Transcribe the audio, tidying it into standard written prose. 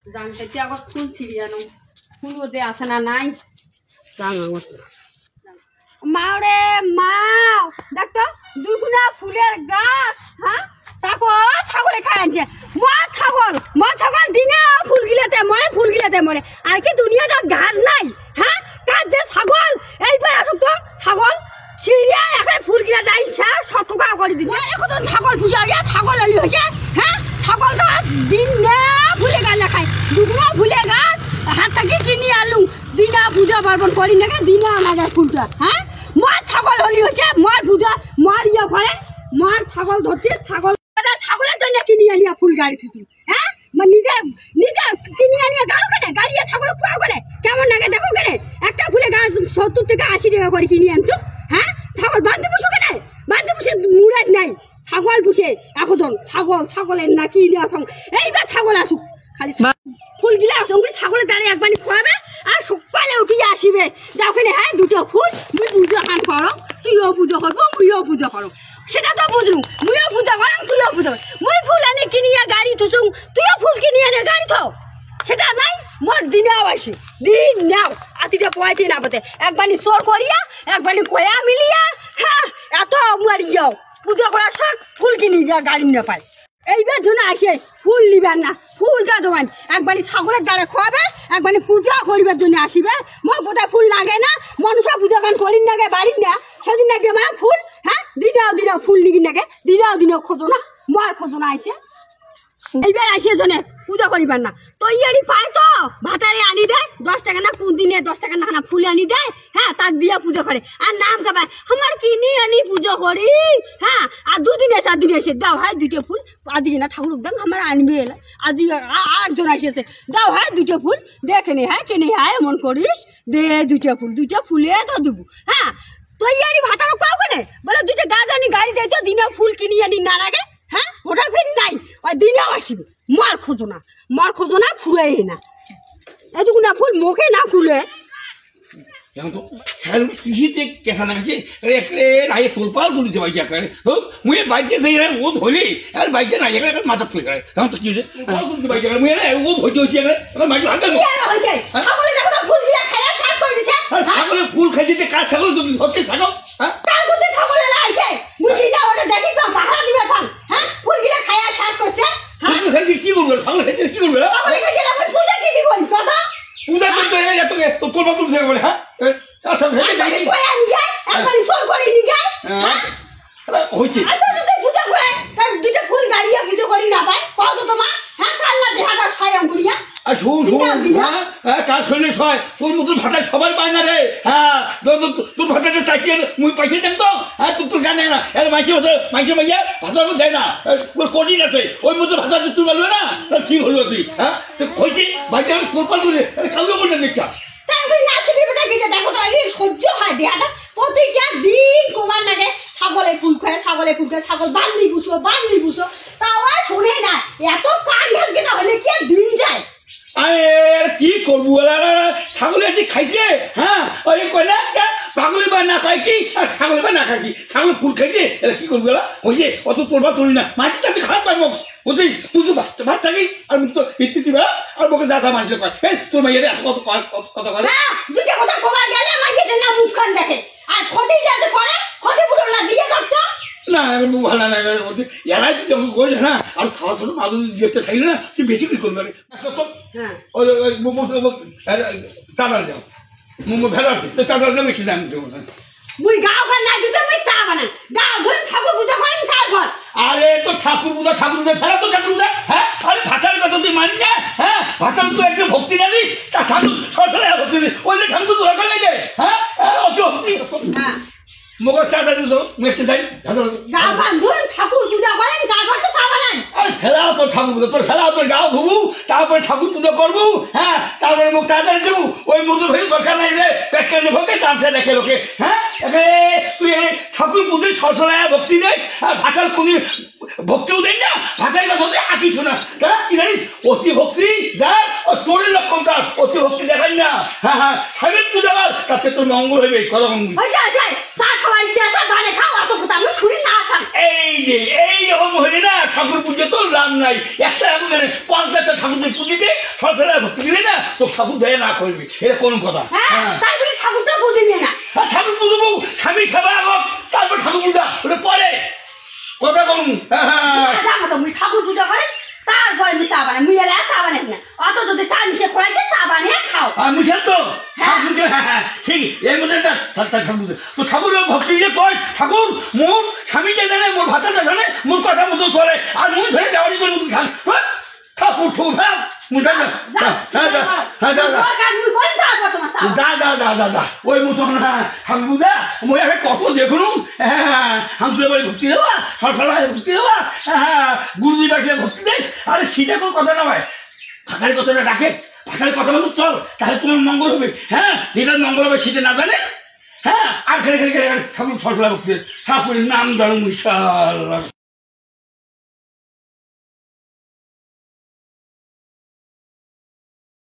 জানতে আবার ফুল ছিড়িয়ানো ফুল ওতে আসে না নাই মাওরে মাও দেখতো দুগুনা ফুলের গাছ হ্যাঁ তারপর ছাগলে খায় আনছে মা ছাগল দিনে ফুল গিলাতে মরে আর কি দুনিয়াটা ঘাস নাই হ্যাঁ কাজ যে ছাগল এইবার আসুক তো ছাগল ছিড়িয়া এখানে ফুল গিলা দেয় সব টুকা করে দিছে এখন ছাগল পুষা গিয়া ছাগল আলি হয়েছে হ্যাঁ ছাগলটা দিন না ফুলে গাছ না খায় দুগুনা ফুলে গাছ হাত থেকে কিনি আলু দিনা পূজা পার্বণ করি না দিনা আনা যায় ফুলটা হ্যাঁ মার ছাগল হলি হয়েছে মার পূজা মার ইয়ে করে মার ছাগল ধরছে ছাগলের জন্য কিনি আনিয়া ফুল গাড়ি থুসু হ্যাঁ নিজে কিনি আনিয়া গাড়ো কেনে গাড়িয়া ছাগল খুয়াও কেনে কেমন লাগে দেখো কেনে একটা ফুলে গাছ 70 টাকা 80 টাকা করে কিনি আনছো হ্যাঁ ছাগল বাঁধতে পুষো কেনে বাঁধতে পুষে মুরাদ নাই ছাগল পুষে এখন ছাগলের না কি এইবার ছাগল আসুক খালি ফুল গিলা ছাগলের দাঁড়িয়ে একবারই খোয়াবে আর সকালে উঠিয়ে আসিবে যাও কেনে হ্যাঁ দুটো ফুল মুই পুজো খান করো তুইও পুজো করবো মুইও পুজো করো সেটা তো বুঝলু মুইও পূজা করাম তুইও পূজা মুই ফুল আনি কিনিয়া গাড়ি থুসুম তুইও ফুল কিনিয়া নে গাড়ি থো সেটা নাই মোর দিনেও আসি দিন নাও আতিটা পয়তে না পাতে একবারই চোর করিয়া একবারই কয়া মিলিয়া হ্যাঁ এত আমার ইয়াও পূজা করার শখ ফুল কিনি গাড়ি না পায় এইবার জন্য আসে ফুল নিবেন না ফুলটা দোকান একবারই ছাগলের দ্বারা খোয়াবে একবারই পূজা করিবার জন্য আসিবে মোর কোথায় ফুল লাগে না মনুষ্য পূজা গান করিন নাগে বাড়ির না সেদিন নাকি মা ফুল হ্যাঁ দিনাও ফুল নিগি নাগে দিনাও খোঁজো না মার খোঁজো না আইছে এইবার আসে জনে পূজা করিবার না তো ইয়ারি পায় তো ভাতারে আনি দেয় 10 টাকা না কোন দিনে 10 টাকা না ফুল আনি দেয় হ্যাঁ তাক দিয়া পূজা করে আর নাম কাবায় আমার কিনি আনি পূজা করি হ্যাঁ আর 2 দিনে 4 দিনে এসে দাও হয় 2টা ফুল আজি না ঠাকুর দাম আমার আনবে আজি আরেকজন আসেছে দাও হয় 2টা ফুল দেখে কেনে হয় এমন করিস দে 2টা ফুলে তো দেবো হ্যাঁ তো ইয়ারি ভাতারও পাও কেনে বলে 2টা গাছ আনি গাড়ি দেয় তো দিনে ফুল কিনি আনি না লাগে হ্যাঁ ওটা ফেরি নাই ওই দিনেও আসিবে মার খোঁজো না ফুরাই না এটুকু না ফুল মুখে না ফুলে তো কৃষিতে কেঁচা নাগাছে নাই ফুলপাল তুলিছে বাইকে একেবারে তো মুই বাইকে ও ধরলি আর বাইকে নাই একেবারে মাথা ফুল করে এখন তো কি হয়েছে বাইকে মুই ও ধরতে হচ্ছে একেবারে বাইকে ছাগলের ফুল খাইছে কাজ ছাগল তুমি ধরতে থাকো হ্যাঁ কি করবো ছাগল খাইছে কি করবো পূজা করতে তো তোর মতো বলে হ্যাঁ হয়েছে কাজ শরীরে সয় তোর মতো ভাতা সবাই পায় না রে হ্যাঁ তোর ভাতাটা চাইছে মুই পাইছে দেন তো হ্যাঁ তোর গান না এর মাইকে মাইয়া ভাতার মধ্যে দেয় না ওই কঠিন আছে ওই মতো ভাতা তুই বলবে না ঠিক হলো তুই হ্যাঁ তো হয়েছে বাইকে আমি ফোরপাল করে কাউকে বলে দেখছা সহ্য হয় দেহাটা প্রতিটা দিন কোমার লাগে ছাগলে ফুল খায় ছাগল বান্ধি বুসো তাও আর শোনে না এত কান ঘাস গেটা হলে কি আর দিন যায় কি করবো ছাগলে খাইছে হ্যাঁ ওই কয়লা পাগলে বা না খাই কি আর ছাগলে বা না খাই কি ছাগল ফুল খাইছে এরা কি করবো হয়েছে অত তোরবা তোরি না মাটি তাতে খারাপ পাই মোক বুঝছিস তুই তো ভাত থাকিস আর মুখ তো ইত্যাদি বেলা আর মোকে দাদা মানলে কয় তোর মাইয়ারে এত কত কথা বলে দুটা কথা কবার গেলে মাইয়াটা না মুখখান দেখে আর ক্ষতি যাতে করে ক্ষতি পুরো না দিয়ে যাচ্ছ না ভালো না এরাই তো যখন করে না আর খাওয়া ছোট মাঝে দিয়ে থাকলে না তুই বেশি কি করবে চাঁদার যাও ভেড়া তো চাঁদার যাও বেশি দাম দেবো না মুই গাঁও ঘর না দিতে মুই চা বানাই গাঁও ঘর ঠাকুর পূজা করেন তারপর আরে তো ঠাকুর পূজা ফেরা তো ঠাকুর পূজা হ্যাঁ আরে ভাতার কথা তুই মানি না হ্যাঁ ভাতার তো একদম ভক্তি না দিস তা ঠাকুর সরকারে ভক্তি ওই যে ঠাকুর পূজা করে যায় হ্যাঁ অত ভক্তি হ্যাঁ মগর চাঁদা দিল মেটে যাই গাঁও বান্ধব ঠাকুর পূজা করেন তারপর তো চা বানান আর ফেরাও তো ঠাকুর পূজা তোর ফেরাও তোর গাও ধুবু তারপরে ঠাকুর পূজা করবো হ্যাঁ তারপরে মুখ চাঁদা দেবো ওই মতো ভেবে দরকার নাই রে পেটকে ভোগে তামসা দেখে লোকে হ্যাঁ তুই ঠাকুর পুজোয় সরসরায় ভক্তি দেয় আর ভাতার কোন ভক্তিও দেয় না ভাতার কথা আঁকিস না কি জানিস অতি ভক্তি দেখ তোর লক্ষণ তার অতি ভক্তি দেখাই না হ্যাঁ সাবেক পূজা কর তাতে তোর মঙ্গল হইবে কত মঙ্গল এই যে এই রকম হইলে না ঠাকুর পুজো তো লাভ নাই একটা এখন 50টা ঠাকুরদের পুজোতে সরকার ভক্তি দিলে না তো ঠাকুর দেয় না করবি এটা কোন কথা হ্যাঁ তাই বলে ঠাকুরটা বুঝে নিয়ে না আর ঠাকুর পুজো স্বামী সেবা আগত তারপর ঠাকুর পূজা ওটা পরে কথা কম জানো তো মুই ঠাকুর পূজা করে তারপরে মুই চা বানাই মুই এলে চা বানাই না অত যদি চা নিষে করেছে চা বানিয়ে খাও আর মুসার তো হ্যাঁ। ঠিক এর মধ্যে ঠাকুর তো ঠাকুর ভক্তি দিয়ে কয় ঠাকুর মোর স্বামীটা জানে মোর ভাতাটা জানে মোর কথা মতো চলে আর মুই ধরে দেওয়ারি করে মুখ খান ঠাকুর ঠুর হ্যাঁ মুসার দা ওই মতো ঠাকুর পূজা মই একটা কত দেখুন হ্যাঁ হামসুলের বাড়ি ভক্তি দেওয়া সরকার ভক্তি দেওয়া হ্যাঁ গুরুজি বাড়িতে ভক্তি দেয় আরে সেটা কোনো কথা না ভাই ফাঁকারি কথাটা ডাকে ফাঁকারি কথা বলতো চল তাহলে তোমার মঙ্গল হবে হ্যাঁ যেটা মঙ্গল হবে সেটা না জানে হ্যাঁ আর খেলে ঠাকুর সরকার ভক্তি ঠাকুরের নাম ধরো মুশাল